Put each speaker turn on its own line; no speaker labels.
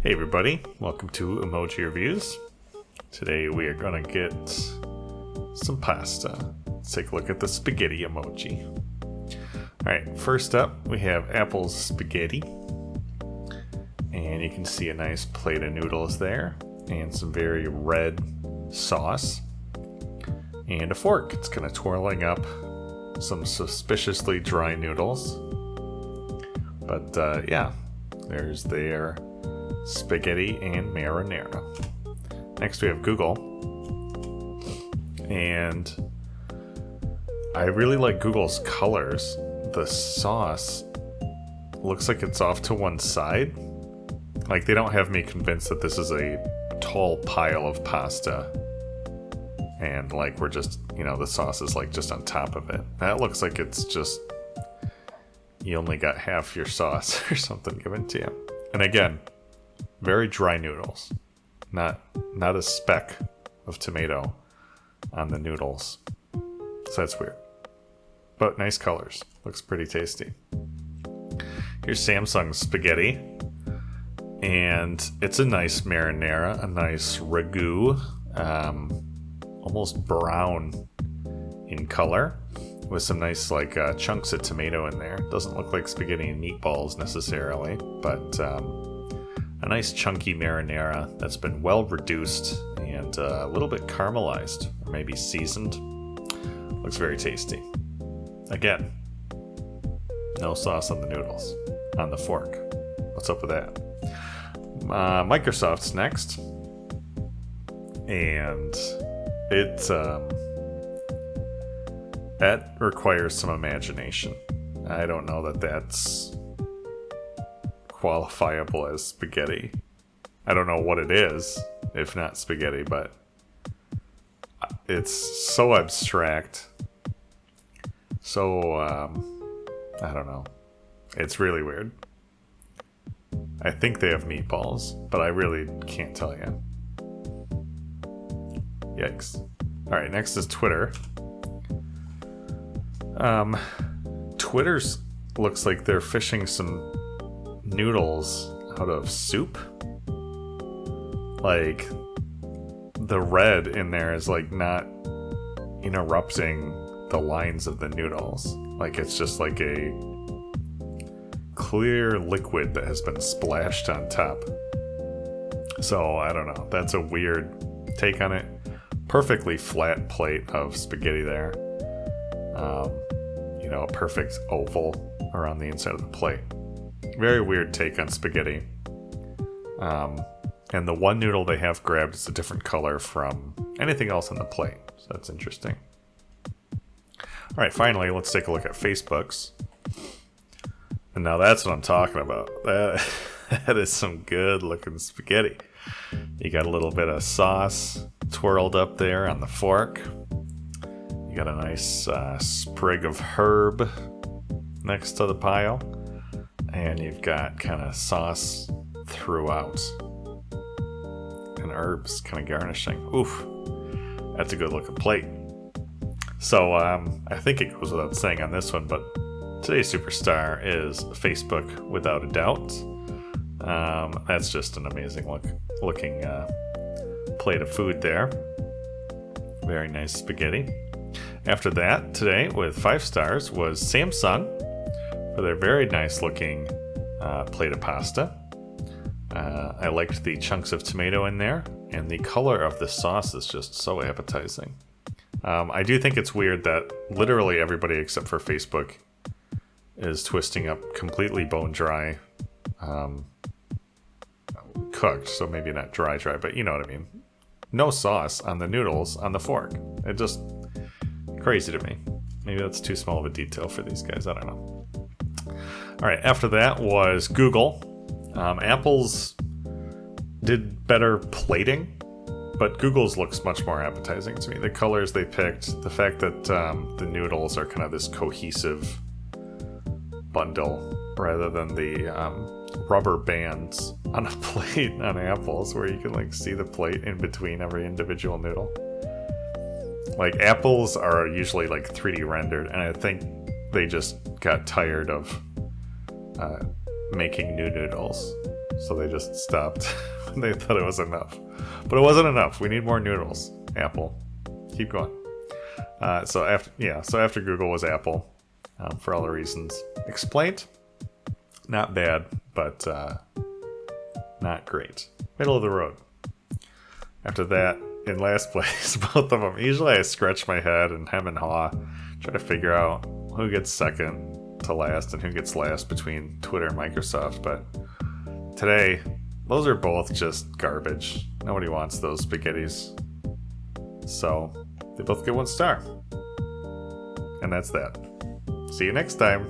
Hey everybody, welcome to Emoji Reviews. Today we are going to get some pasta. Let's take a look at the spaghetti emoji. Alright, first up we have Apple's spaghetti. And you can see a nice plate of noodles there. And some very red sauce. And a fork. It's kind of twirling up some suspiciously dry noodles. But yeah, there's their spaghetti and marinara. Next we have Google, and I really like Google's colors. The sauce looks like it's off to one side. Like, they don't have me convinced that this is a tall pile of pasta and like we're just, the sauce is like just on top of it. That looks like it's just you only got half your sauce or something given to you. And again, very dry noodles, not a speck of tomato on the noodles. So that's weird, but nice colors. Looks pretty tasty. Here's Samsung's spaghetti, and it's a nice marinara, a nice ragu, almost brown in color, with some nice chunks of tomato in there. Doesn't look like spaghetti and meatballs necessarily, but a nice chunky marinara that's been well reduced and a little bit caramelized, or maybe seasoned. Looks very tasty. Again, no sauce on the noodles, on the fork. What's up with that? Microsoft's next, and it's that requires some imagination. I don't know that that's qualifiable as spaghetti. I don't know what it is, if not spaghetti, but it's so abstract. So, I don't know. It's really weird. I think they have meatballs, but I really can't tell you. Yikes. Alright, next is Twitter. Twitter's looks like they're fishing some noodles out of soup. Like, the red in there is like not interrupting the lines of the noodles. Like, it's just like a clear liquid that has been splashed on top. So I don't know, that's a weird take on it. Perfectly flat plate of spaghetti there. A perfect oval around the inside of the plate. Very weird take on spaghetti. And the one noodle they have grabbed is a different color from anything else on the plate. So that's interesting. Alright, finally, let's take a look at Facebook's. And now that's what I'm talking about. That is some good looking spaghetti. You got a little bit of sauce twirled up there on the fork. You got a nice sprig of herb next to the pile. And you've got kind of sauce throughout. And herbs kind of garnishing. Oof. That's a good looking plate. So I think it goes without saying on this one, but today's superstar is Facebook, without a doubt. That's just an amazing looking plate of food there. Very nice spaghetti. After that, today with 5 stars was Samsung for their very nice looking plate of pasta. I liked the chunks of tomato in there, and the color of the sauce is just so appetizing. I do think it's weird that literally everybody except for Facebook is twisting up completely bone dry, cooked, so maybe not dry, but you know what I mean. No sauce on the noodles on the fork. It just crazy to me. Maybe that's too small of a detail for these guys. I don't know. Alright, after that was Google. Apple's did better plating, but Google's looks much more appetizing to me. The colors they picked, the fact that the noodles are kind of this cohesive bundle rather than the rubber bands on a plate on Apple's where you can see the plate in between every individual noodle. Like, apples are usually 3D rendered, and I think they just got tired of making new noodles. so they just stopped when they thought it was enough. But it wasn't enough. We need more noodles. Apple, keep going. So after Google was Apple, for all the reasons explained. Not bad, but not great. Middle of the road. After that, in last place, both of them. Usually I scratch my head and hem and haw, try to figure out who gets second to last and who gets last between Twitter and Microsoft. But today, those are both just garbage. Nobody wants those spaghettis. So they both get 1 star. And that's that. See you next time.